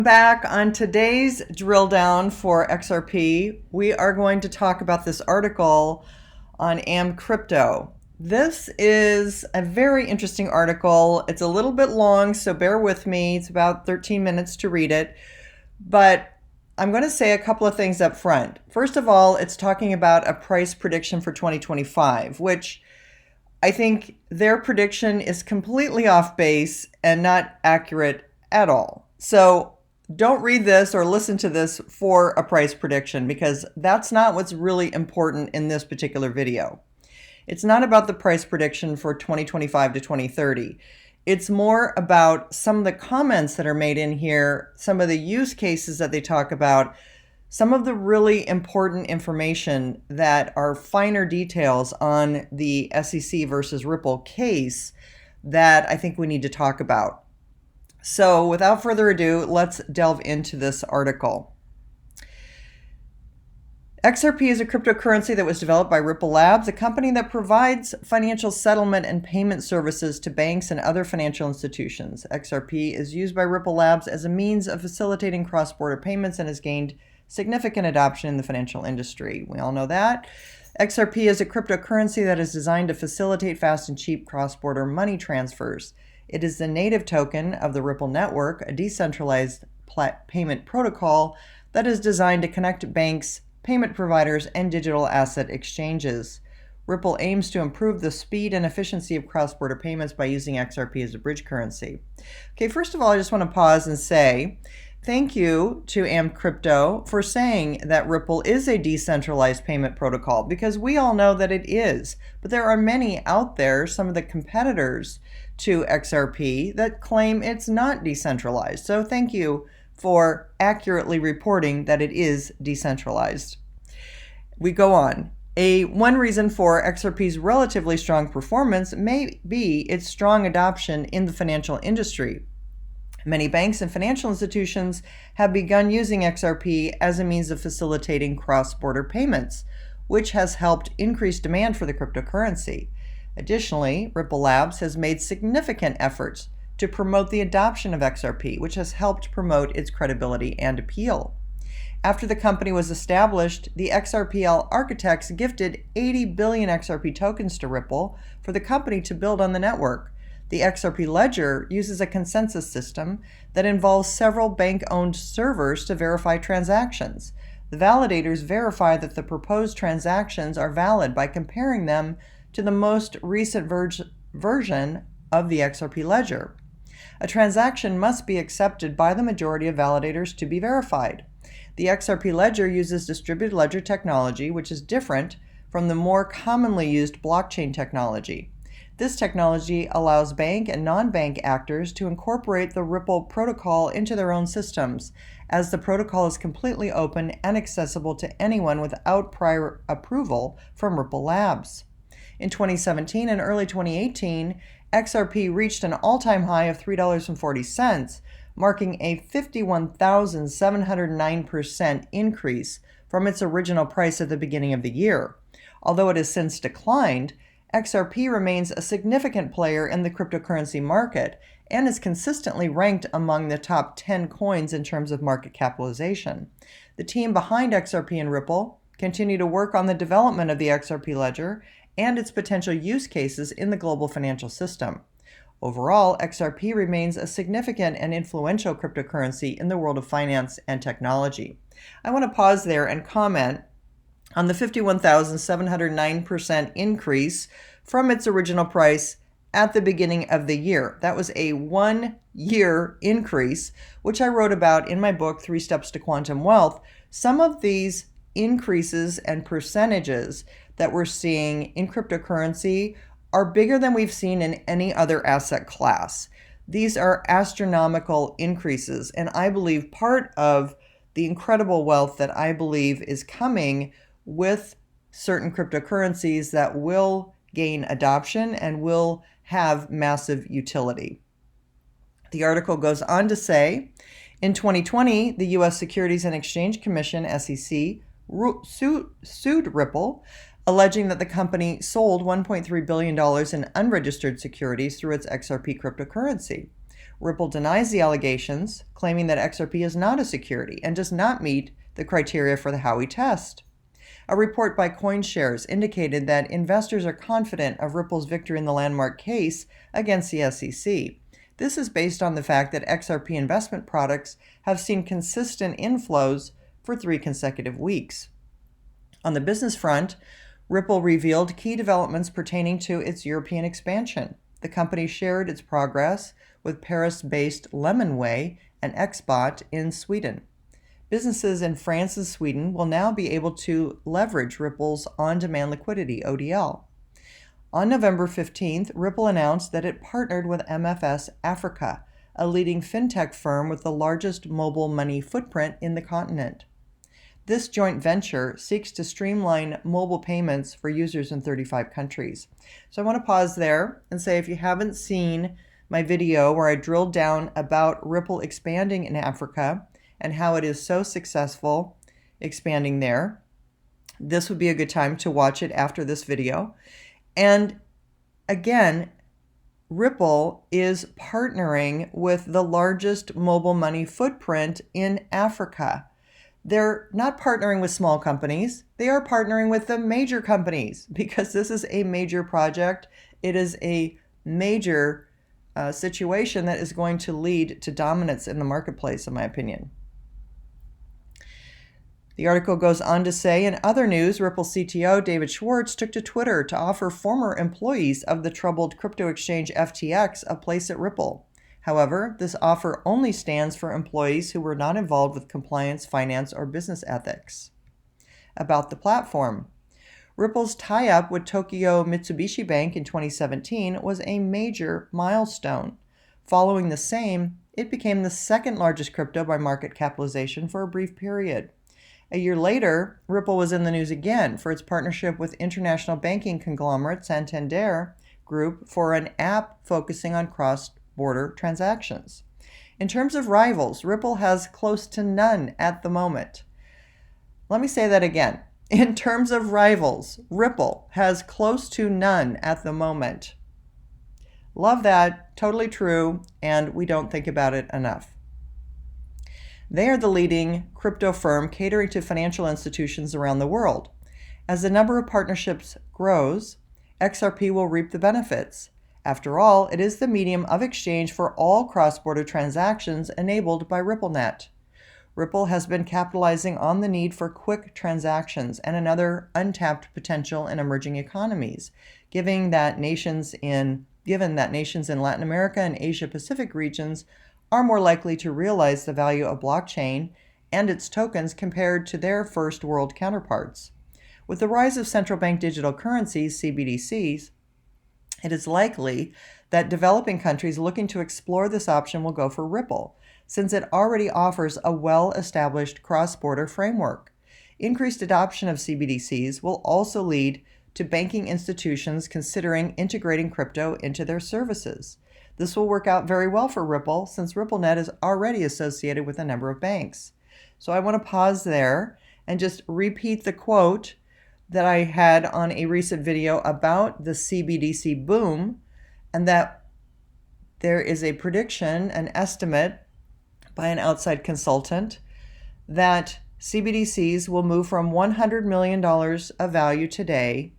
Back on today's drill down for XRP, we are going to talk about this article on Crypto. This is a very interesting article. It's a little bit long, so bear with me. It's about 13 minutes to read it, but I'm going to say a couple of things up front. First of all, it's talking about a price prediction for 2025, which I think their prediction is completely off base and not accurate at all. So don't read this or listen to this for a price prediction, because that's not what's really important in this particular video. It's not about the price prediction for 2025 to 2030. It's more about some of the comments that are made in here, some of the use cases that they talk about, some of the really important information that are finer details on the SEC versus Ripple case that I think we need to talk about. So without further ado, let's delve into this article. XRP is a cryptocurrency that was developed by Ripple Labs, a company that provides financial settlement and payment services to banks and other financial institutions. XRP is used by Ripple Labs as a means of facilitating cross-border payments and has gained significant adoption in the financial industry. We all know that. XRP is a cryptocurrency that is designed to facilitate fast and cheap cross-border money transfers. It is the native token of the Ripple network, a decentralized payment protocol that is designed to connect banks, payment providers, and digital asset exchanges. Ripple aims to improve the speed and efficiency of cross-border payments by using XRP as a bridge currency. Okay, first of all, I just want to pause and say thank you to Crypto for saying that Ripple is a decentralized payment protocol, because we all know that it is. But there are many out there, some of the competitors to XRP, that claim it's not decentralized. So thank you for accurately reporting that it is decentralized. We go on. One reason for XRP's relatively strong performance may be its strong adoption in the financial industry. Many banks and financial institutions have begun using XRP as a means of facilitating cross-border payments, which has helped increase demand for the cryptocurrency. Additionally, Ripple Labs has made significant efforts to promote the adoption of XRP, which has helped promote its credibility and appeal. After the company was established, the XRPL architects gifted 80 billion XRP tokens to Ripple for the company to build on the network. The XRP ledger uses a consensus system that involves several bank-owned servers to verify transactions. The validators verify that the proposed transactions are valid by comparing them to the most recent version of the XRP ledger. A transaction must be accepted by the majority of validators to be verified. The XRP ledger uses distributed ledger technology, which is different from the more commonly used blockchain technology. This technology allows bank and non-bank actors to incorporate the Ripple protocol into their own systems, as the protocol is completely open and accessible to anyone without prior approval from Ripple Labs. In 2017 and early 2018, XRP reached an all-time high of $3.40, marking a 51,709% increase from its original price at the beginning of the year. Although it has since declined, XRP remains a significant player in the cryptocurrency market and is consistently ranked among the top 10 coins in terms of market capitalization. The team behind XRP and Ripple continue to work on the development of the XRP ledger and its potential use cases in the global financial system. Overall, XRP remains a significant and influential cryptocurrency in the world of finance and technology. I want to pause there and comment on the 51,709% increase from its original price at the beginning of the year. That was a 1-year increase, which I wrote about in my book, 3 Steps to Quantum Wealth. Some of these increases and percentages that we're seeing in cryptocurrency are bigger than we've seen in any other asset class. These are astronomical increases, and I believe part of the incredible wealth that I believe is coming with certain cryptocurrencies that will gain adoption and will have massive utility. The article goes on to say, in 2020, the U.S. Securities and Exchange Commission, SEC, sued Ripple, alleging that the company sold $1.3 billion in unregistered securities through its XRP cryptocurrency. Ripple denies the allegations, claiming that XRP is not a security and does not meet the criteria for the Howey test. A report by CoinShares indicated that investors are confident of Ripple's victory in the landmark case against the SEC. This is based on the fact that XRP investment products have seen consistent inflows for 3 consecutive weeks. On the business front, Ripple revealed key developments pertaining to its European expansion. The company shared its progress with Paris-based Lemonway and Xbot in Sweden. Businesses in France and Sweden will now be able to leverage Ripple's on-demand liquidity, ODL. On November 15th, Ripple announced that it partnered with MFS Africa, a leading fintech firm with the largest mobile money footprint in the continent. This joint venture seeks to streamline mobile payments for users in 35 countries. So I want to pause there and say, if you haven't seen my video where I drilled down about Ripple expanding in Africa and how it is so successful expanding there, this would be a good time to watch it after this video. And again, Ripple is partnering with the largest mobile money footprint in Africa. They're not partnering with small companies. They are partnering with the major companies because this is a major project. It is a major situation that is going to lead to dominance in the marketplace, in my opinion. The article goes on to say, in other news, Ripple CTO David Schwartz took to Twitter to offer former employees of the troubled crypto exchange FTX a place at Ripple. However, this offer only stands for employees who were not involved with compliance, finance, or business ethics. About the platform. Ripple's tie-up with Tokyo Mitsubishi Bank in 2017 was a major milestone. Following the same, it became the second largest crypto by market capitalization for a brief period. A year later, Ripple was in the news again for its partnership with international banking conglomerate Santander Group for an app focusing on cross-border transactions. In terms of rivals, Ripple has close to none at the moment. Let me say that again. In terms of rivals, Ripple has close to none at the moment. Love that, totally true, and we don't think about it enough. They are the leading crypto firm catering to financial institutions around the world. As the number of partnerships grows, XRP will reap the benefits. After all, it is the medium of exchange for all cross-border transactions enabled by RippleNet. Ripple has been capitalizing on the need for quick transactions and another untapped potential in emerging economies, given that nations in Latin America and Asia Pacific regions are more likely to realize the value of blockchain and its tokens compared to their first world counterparts. With the rise of central bank digital currencies, CBDCs, it is likely that developing countries looking to explore this option will go for Ripple, since it already offers a well-established cross-border framework. Increased adoption of CBDCs will also lead to banking institutions considering integrating crypto into their services. This will work out very well for Ripple, since RippleNet is already associated with a number of banks. So I want to pause there and just repeat the quote that I had on a recent video about the CBDC boom, and that there is a prediction, an estimate by an outside consultant, that CBDCs will move from $100 million of value today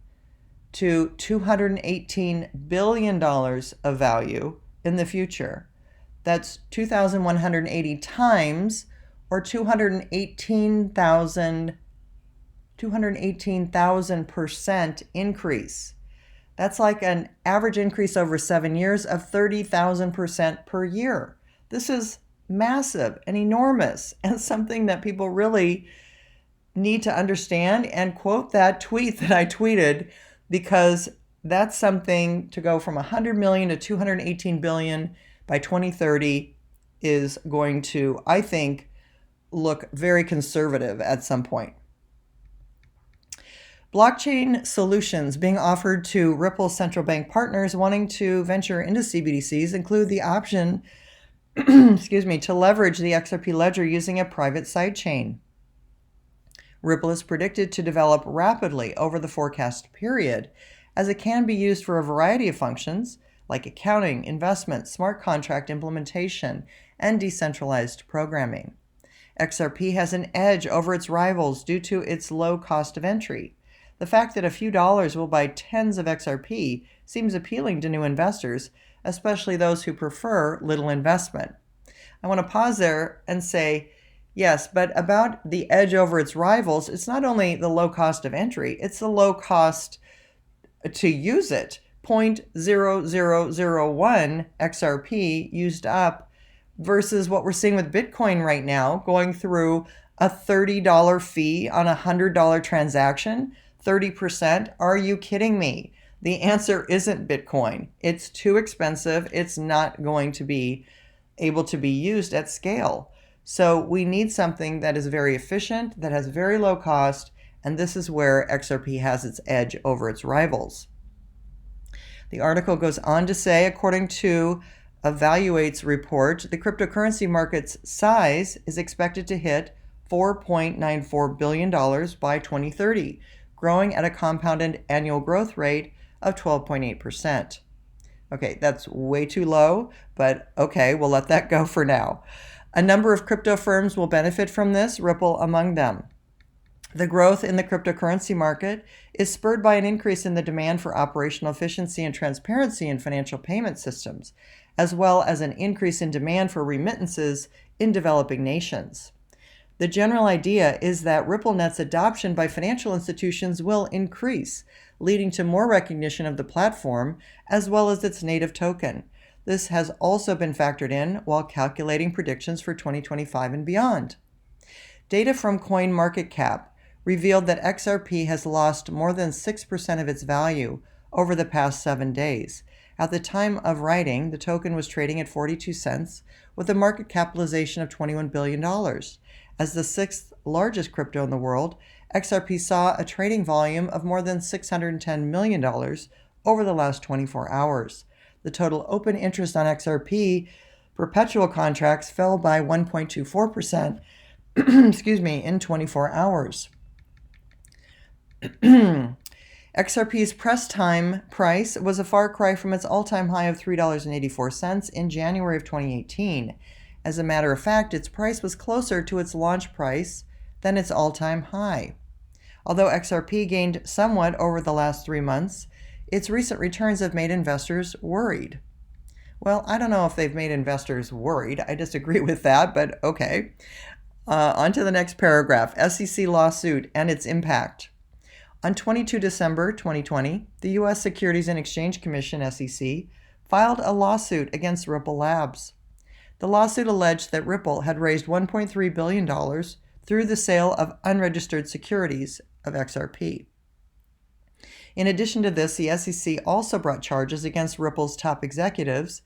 to $218 billion of value in the future. That's 2,180 times, or 218,000% increase. That's like an average increase over 7 years of 30,000% per year. This is massive and enormous, and something that people really need to understand, and quote that tweet that I tweeted, because that's something to go from 100 million to 218 billion by 2030 is going to, I think, look very conservative at some point. Blockchain solutions being offered to Ripple central bank partners wanting to venture into CBDCs include the option to leverage the XRP ledger using a private sidechain. Ripple is predicted to develop rapidly over the forecast period, as it can be used for a variety of functions, like accounting, investment, smart contract implementation, and decentralized programming. XRP has an edge over its rivals due to its low cost of entry. The fact that a few dollars will buy tens of XRP seems appealing to new investors, especially those who prefer little investment. I want to pause there and say, yes, but about the edge over its rivals, it's not only the low cost of entry, it's the low cost to use it. 0.0001 XRP used up versus what we're seeing with Bitcoin right now, going through a $30 fee on a $100 transaction, 30%. Are you kidding me? The answer isn't Bitcoin. It's too expensive. It's not going to be able to be used at scale. So we need something that is very efficient, that has very low cost, and this is where XRP has its edge over its rivals. The article goes on to say, according to Evaluate's report, the cryptocurrency market's size is expected to hit $4.94 billion by 2030, growing at a compounded annual growth rate of 12.8%. Okay, that's way too low, but okay, we'll let that go for now. A number of crypto firms will benefit from this, Ripple among them. The growth in the cryptocurrency market is spurred by an increase in the demand for operational efficiency and transparency in financial payment systems, as well as an increase in demand for remittances in developing nations. The general idea is that RippleNet's adoption by financial institutions will increase, leading to more recognition of the platform as well as its native token. This has also been factored in while calculating predictions for 2025 and beyond. Data from CoinMarketCap revealed that XRP has lost more than 6% of its value over the past 7 days. At the time of writing, the token was trading at 42 cents with a market capitalization of $21 billion. As the sixth largest crypto in the world, XRP saw a trading volume of more than $610 million over the last 24 hours. The total open interest on XRP perpetual contracts fell by 1.24% in 24 hours. XRP's press time price was a far cry from its all-time high of $3.84 in January of 2018. As a matter of fact, its price was closer to its launch price than its all-time high. Although XRP gained somewhat over the last 3 months, its recent returns have made investors worried. Well, I don't know if they've made investors worried. I disagree with that, but okay. On to the next paragraph, SEC lawsuit and its impact. On 22 December 2020, the U.S. Securities and Exchange Commission, SEC, filed a lawsuit against Ripple Labs. The lawsuit alleged that Ripple had raised $1.3 billion through the sale of unregistered securities of XRP. In addition to this, the SEC also brought charges against Ripple's top executives,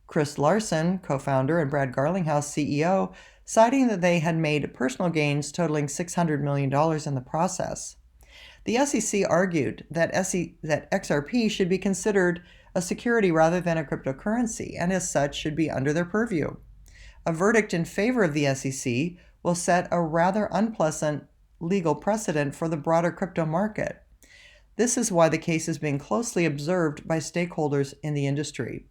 Chris Larsen, co-founder, and Brad Garlinghouse, CEO, citing that they had made personal gains totaling $600 million in the process. The SEC argued that XRP should be considered a security rather than a cryptocurrency, and as such should be under their purview. A verdict in favor of the SEC will set a rather unpleasant legal precedent for the broader crypto market. This is why the case is being closely observed by stakeholders in the industry.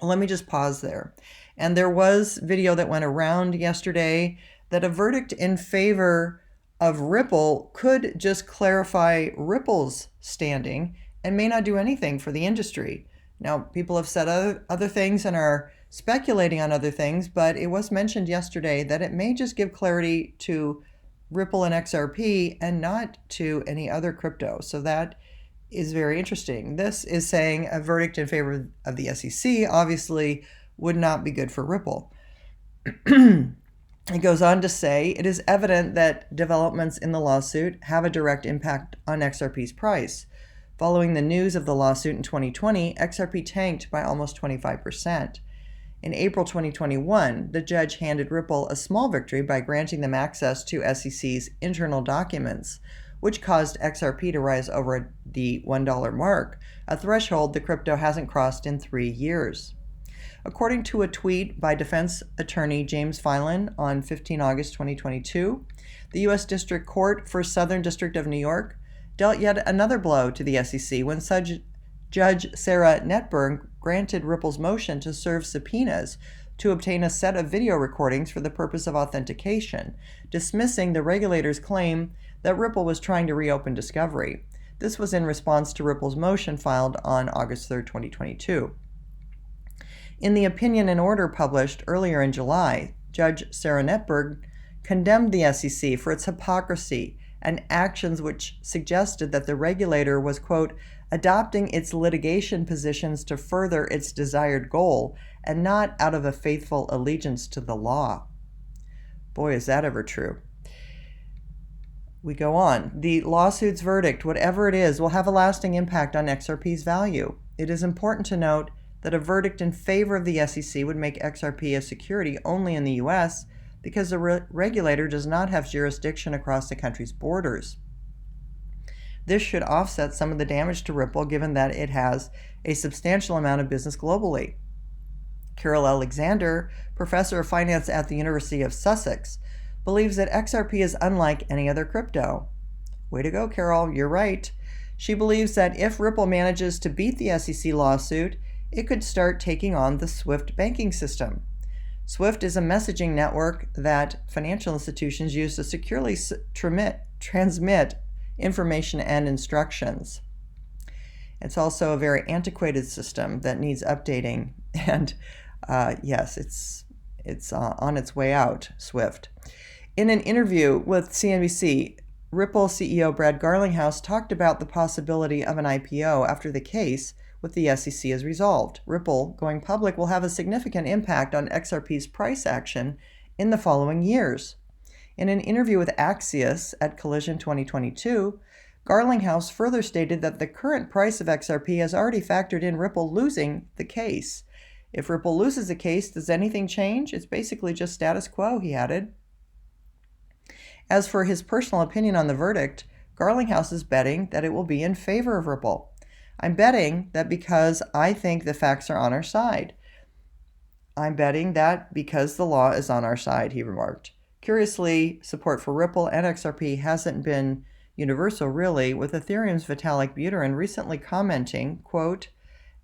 Let me just pause there. And there was video that went around yesterday that a verdict in favor of Ripple could just clarify Ripple's standing and may not do anything for the industry. Now, people have said other things and are speculating on other things, but it was mentioned yesterday that it may just give clarity to Ripple and XRP and not to any other crypto. So that is very interesting. This is saying a verdict in favor of the SEC obviously would not be good for Ripple. It goes on to say, it is evident that developments in the lawsuit have a direct impact on XRP's price. Following the news of the lawsuit in 2020, XRP tanked by almost 25%. In April 2021, the judge handed Ripple a small victory by granting them access to SEC's internal documents, which caused XRP to rise over the $1 mark, a threshold the crypto hasn't crossed in 3 years. According to a tweet by defense attorney James Filan on 15 August 2022, the U.S. District Court for Southern District of New York dealt yet another blow to the SEC when Judge Sarah Netberg granted Ripple's motion to serve subpoenas to obtain a set of video recordings for the purpose of authentication, dismissing the regulator's claim that Ripple was trying to reopen discovery. This was in response to Ripple's motion filed on August 3, 2022. In the opinion and order published earlier in July, Judge Sarah Netberg condemned the SEC for its hypocrisy and actions which suggested that the regulator was, quote, adopting its litigation positions to further its desired goal and not out of a faithful allegiance to the law. Boy, is that ever true. We go on. The lawsuit's verdict, whatever it is, will have a lasting impact on XRP's value. It is important to note that a verdict in favor of the SEC would make XRP a security only in the U.S. because the regulator does not have jurisdiction across the country's borders. This should offset some of the damage to Ripple given that it has a substantial amount of business globally. Carol Alexander, professor of finance at the University of Sussex, believes that XRP is unlike any other crypto. Way to go, Carol, you're right. She believes that if Ripple manages to beat the SEC lawsuit, it could start taking on the SWIFT banking system. SWIFT is a messaging network that financial institutions use to securely transmit information and instructions. It's also a very antiquated system that needs updating, and yes, it's on its way out, SWIFT. In an interview with CNBC, Ripple CEO Brad Garlinghouse talked about the possibility of an IPO after the case with the SEC is resolved. Ripple going public will have a significant impact on XRP's price action in the following years. In an interview with Axios at Collision 2022, Garlinghouse further stated that the current price of XRP has already factored in Ripple losing the case. If Ripple loses the case, does anything change? It's basically just status quo, he added. As for his personal opinion on the verdict, Garlinghouse is betting that it will be in favor of Ripple. I'm betting that because I think the facts are on our side. I'm betting that because the law is on our side, he remarked. Curiously, support for Ripple and XRP hasn't been universal, really, with Ethereum's Vitalik Buterin recently commenting, quote,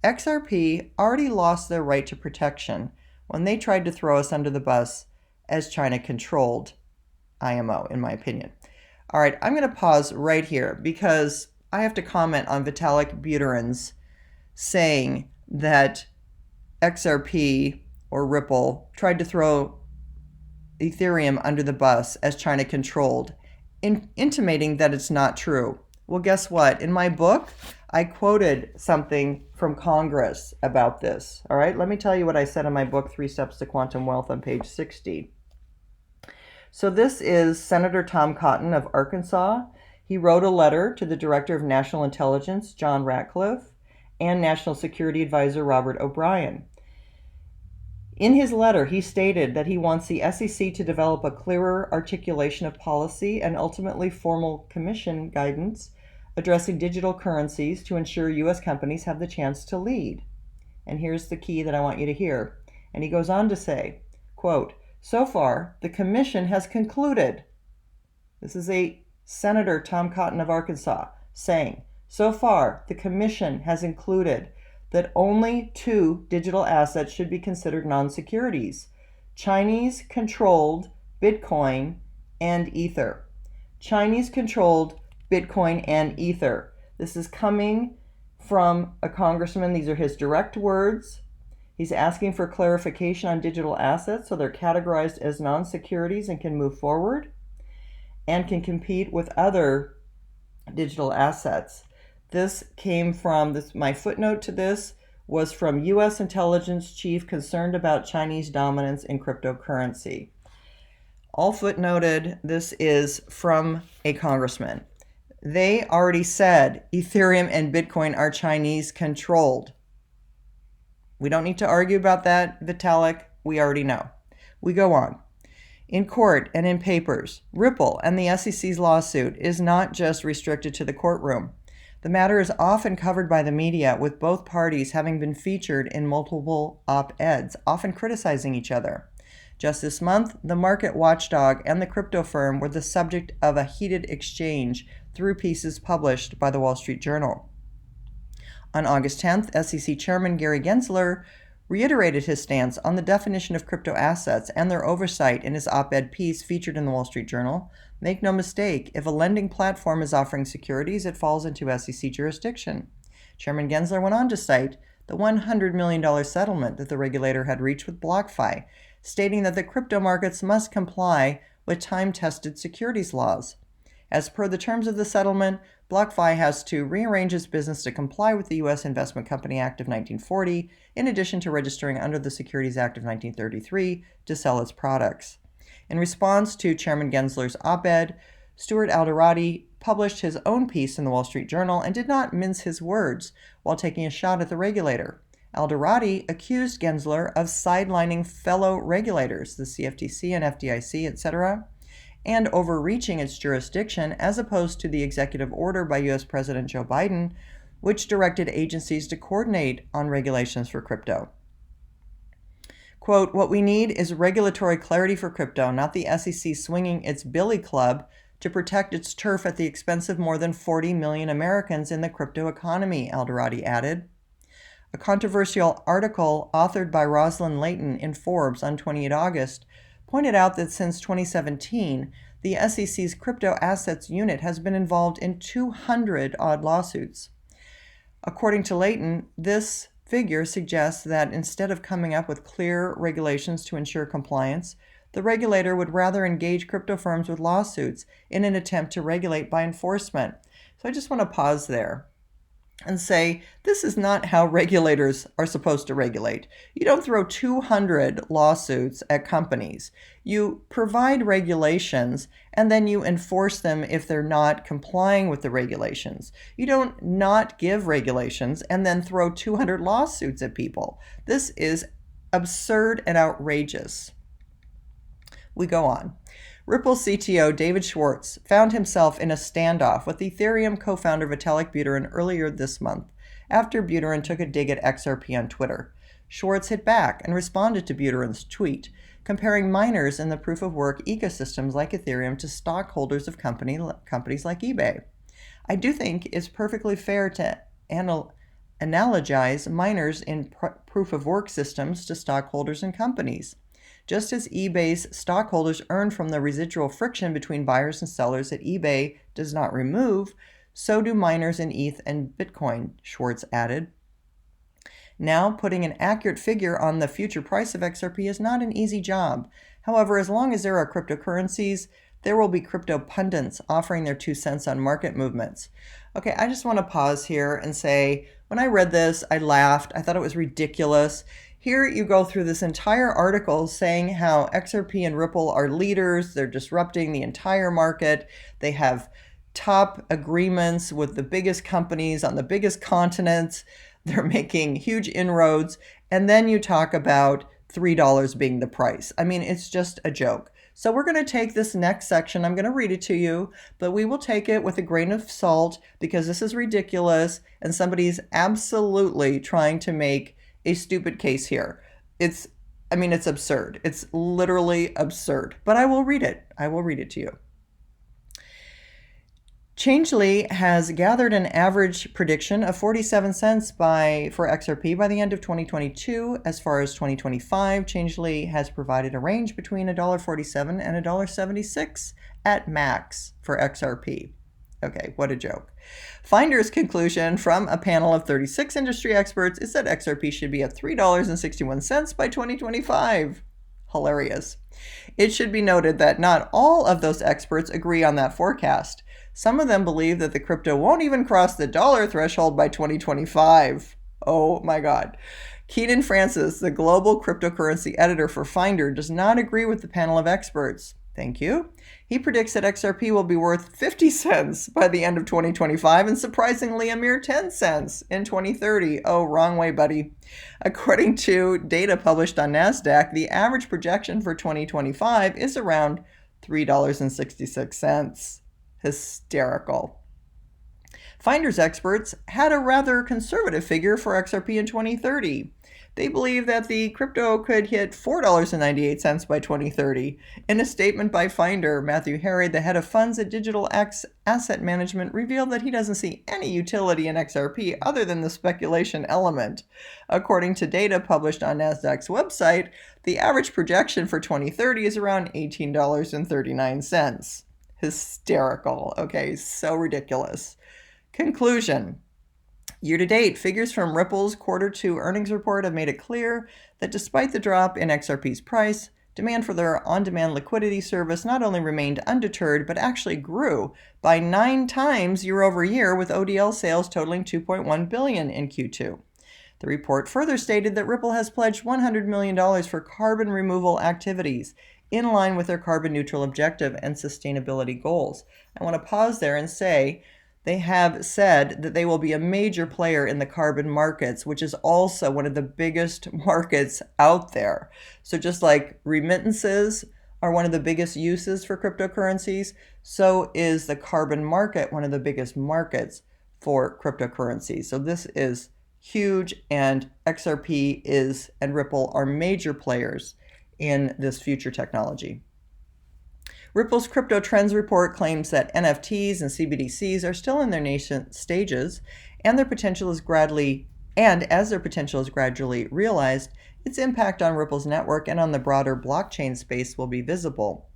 XRP already lost their right to protection when they tried to throw us under the bus as China-controlled IMO, in my opinion. All right, I'm going to pause right here because I have to comment on Vitalik Buterin's saying that XRP or Ripple tried to throw Ethereum under the bus as China-controlled, intimating that it's not true. Well, guess what? In my book, I quoted something from Congress about this. All right, let me tell you what I said in my book, 3 Steps to Quantum Wealth, on page 60. So this is Senator Tom Cotton of Arkansas. He wrote a letter to the Director of National Intelligence, John Ratcliffe, and National Security Advisor Robert O'Brien. In his letter, he stated that he wants the SEC to develop a clearer articulation of policy and ultimately formal commission guidance addressing digital currencies to ensure U.S. companies have the chance to lead. And here's the key that I want you to hear. And he goes on to say, quote, so far, the commission has concluded, this is a Senator Tom Cotton of Arkansas saying, so far, the commission has concluded that only 2 digital assets should be considered non-securities: Chinese-controlled Bitcoin and Ether. Chinese-controlled Bitcoin and Ether. This is coming from a congressman. These are his direct words. He's asking for clarification on digital assets so they're categorized as non-securities and can move forward and can compete with other digital assets. This came from my footnote to this was from U.S. intelligence chief concerned about Chinese dominance in cryptocurrency. All footnoted, this is from a congressman. They already said Ethereum and Bitcoin are Chinese controlled. We don't need to argue about that, Vitalik. We already know. We go on. In court and in papers, Ripple and the SEC's lawsuit is not just restricted to the courtroom. The matter is often covered by the media, with both parties having been featured in multiple op-eds, often criticizing each other. Just this month, the market watchdog and the crypto firm were the subject of a heated exchange through pieces published by the Wall Street Journal. On August 10th, SEC Chairman Gary Gensler reiterated his stance on the definition of crypto assets and their oversight in his op-ed piece featured in the Wall Street Journal. Make no mistake, if a lending platform is offering securities, it falls into SEC jurisdiction. Chairman Gensler went on to cite the $100 million settlement that the regulator had reached with BlockFi, stating that the crypto markets must comply with time-tested securities laws. As per the terms of the settlement, BlockFi has to rearrange its business to comply with the U.S. Investment Company Act of 1940, in addition to registering under the Securities Act of 1933 to sell its products. In response to Chairman Gensler's op-ed, Stuart Alderoty published his own piece in the Wall Street Journal and did not mince his words while taking a shot at the regulator. Alderoty accused Gensler of sidelining fellow regulators, the CFTC and FDIC, etc., and overreaching its jurisdiction as opposed to the executive order by U.S. President Joe Biden, which directed agencies to coordinate on regulations for crypto. Quote, "What we need is regulatory clarity for crypto, not the SEC swinging its billy club to protect its turf at the expense of more than 40 million Americans in the crypto economy," Alderoty added. A controversial article authored by Rosalind Layton in Forbes on 28 August pointed out that since 2017, the SEC's Crypto Assets Unit has been involved in 200-odd lawsuits. According to Layton, this figure suggests that instead of coming up with clear regulations to ensure compliance, the regulator would rather engage crypto firms with lawsuits in an attempt to regulate by enforcement. So I just want to pause there and say, this is not how regulators are supposed to regulate. You don't throw 200 lawsuits at companies. You provide regulations and then you enforce them if they're not complying with the regulations. You don't not give regulations and then throw 200 lawsuits at people. This is absurd and outrageous. We go on. Ripple CTO David Schwartz found himself in a standoff with Ethereum co-founder Vitalik Buterin earlier this month, after Buterin took a dig at XRP on Twitter. Schwartz hit back and responded to Buterin's tweet, comparing miners in the proof-of-work ecosystems like Ethereum to stockholders of companies like eBay. I do think it's perfectly fair to analogize miners in proof-of-work systems to stockholders in companies. Just as eBay's stockholders earn from the residual friction between buyers and sellers that eBay does not remove, so do miners in ETH and Bitcoin, Schwartz added. Now, putting an accurate figure on the future price of XRP is not an easy job. However, as long as there are cryptocurrencies, there will be crypto pundits offering their 2 cents on market movements. Okay, I just want to pause here and say, when I read this, I laughed. I thought it was ridiculous. Here you go through this entire article saying how XRP and Ripple are leaders. They're disrupting the entire market. They have top agreements with the biggest companies on the biggest continents. They're making huge inroads. And then you talk about $3 being the price. I mean, it's just a joke. So we're going to take this next section. I'm going to read it to you, but we will take it with a grain of salt because this is ridiculous and somebody's absolutely trying to make a stupid case here. It's absurd. It's literally absurd, but I will read it. I will read it to you. Changelly has gathered an average prediction of 47 cents for XRP by the end of 2022. As far as 2025, Changelly has provided a range between $1.47 and $1.76 at max for XRP. Okay, what a joke. Finder's conclusion from a panel of 36 industry experts is that XRP should be at $3.61 by 2025. Hilarious. It should be noted that not all of those experts agree on that forecast. Some of them believe that the crypto won't even cross the dollar threshold by 2025. Oh my God. Keenan Francis, the global cryptocurrency editor for Finder, does not agree with the panel of experts. Thank you. He predicts that XRP will be worth 50 cents by the end of 2025 and surprisingly a mere 10 cents in 2030. Oh, wrong way, buddy. According to data published on NASDAQ, the average projection for 2025 is around $3.66. Hysterical. Finder's experts had a rather conservative figure for XRP in 2030. They believe that the crypto could hit $4.98 by 2030. In a statement by Finder, Matthew Harry, the head of funds at Digital X Asset Management, revealed that he doesn't see any utility in XRP other than the speculation element. According to data published on Nasdaq's website, the average projection for 2030 is around $18.39. Hysterical. Okay, so ridiculous. Conclusion. Year-to-date, figures from Ripple's Q2 earnings report have made it clear that despite the drop in XRP's price, demand for their on-demand liquidity service not only remained undeterred, but actually grew by 9 times year over year, with ODL sales totaling $2.1 billion in Q2. The report further stated that Ripple has pledged $100 million for carbon removal activities in line with their carbon neutral objective and sustainability goals. I want to pause there and say they have said that they will be a major player in the carbon markets, which is also one of the biggest markets out there. So just like remittances are one of the biggest uses for cryptocurrencies, so is the carbon market one of the biggest markets for cryptocurrencies. So this is huge, and XRP and Ripple are major players in this future technology. Ripple's Crypto Trends report claims that NFTs and CBDCs are still in their nascent stages, and as their potential is gradually realized, its impact on Ripple's network and on the broader blockchain space will be visible.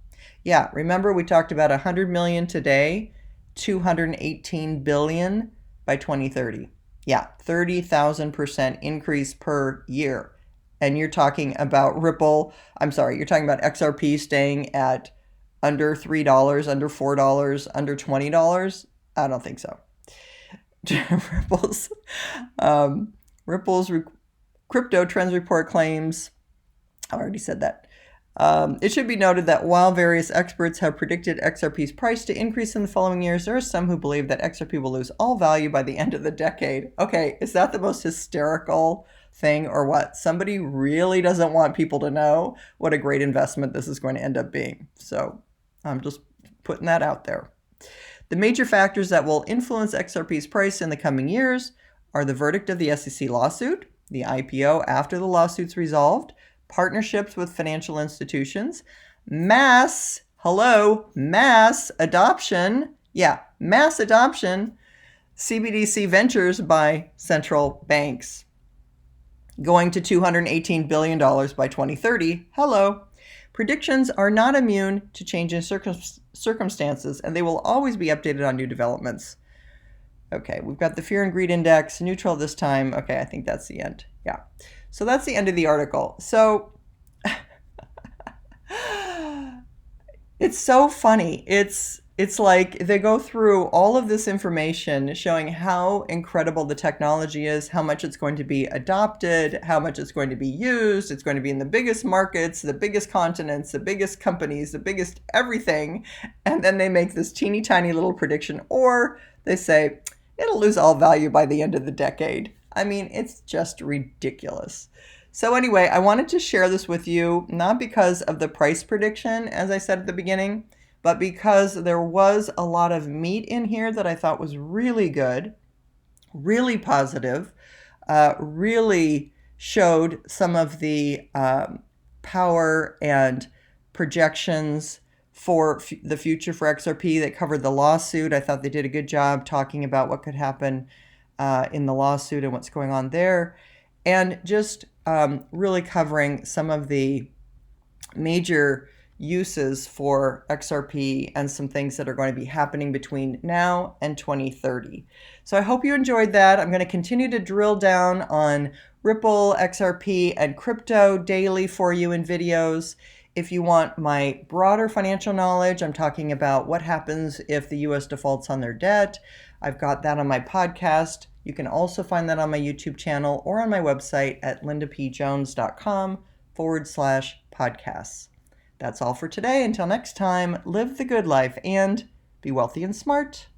Yeah, remember we talked about 100 million today, 218 billion by 2030. Yeah, 30,000% increase per year. And you're talking about you're talking about XRP staying at under $3, under $4, under $20? I don't think so. Ripple's Crypto Trends report claims, I already said that. It should be noted that while various experts have predicted XRP's price to increase in the following years, there are some who believe that XRP will lose all value by the end of the decade. Okay, is that the most hysterical thing or what? Somebody really doesn't want people to know what a great investment this is going to end up being. So I'm just putting that out there. The major factors that will influence XRP's price in the coming years are the verdict of the SEC lawsuit, the IPO after the lawsuit's resolved, partnerships with financial institutions, mass adoption, CBDC ventures by central banks, going to $218 billion by 2030. Predictions are not immune to changing circumstances, and they will always be updated on new developments. Okay, we've got the Fear and Greed Index, neutral this time. Okay, I think that's the end. Yeah. So that's the end of the article. So it's so funny. It's like they go through all of this information showing how incredible the technology is, how much it's going to be adopted, how much it's going to be used. It's going to be in the biggest markets, the biggest continents, the biggest companies, the biggest everything. And then they make this teeny tiny little prediction, or they say it'll lose all value by the end of the decade. I mean, it's just ridiculous. So anyway, I wanted to share this with you, not because of the price prediction, as I said at the beginning, but because there was a lot of meat in here that I thought was really good, really positive, really showed some of the power and projections for the future for XRP that covered the lawsuit. I thought they did a good job talking about what could happen in the lawsuit and what's going on there, and just really covering some of the major uses for XRP and some things that are going to be happening between now and 2030. So I hope you enjoyed that. I'm going to continue to drill down on Ripple, XRP, and crypto daily for you in videos. If you want my broader financial knowledge, I'm talking about what happens if the US defaults on their debt. I've got that on my podcast. You can also find that on my YouTube channel or on my website at lindapjones.com/podcasts. That's all for today. Until next time, live the good life and be wealthy and smart.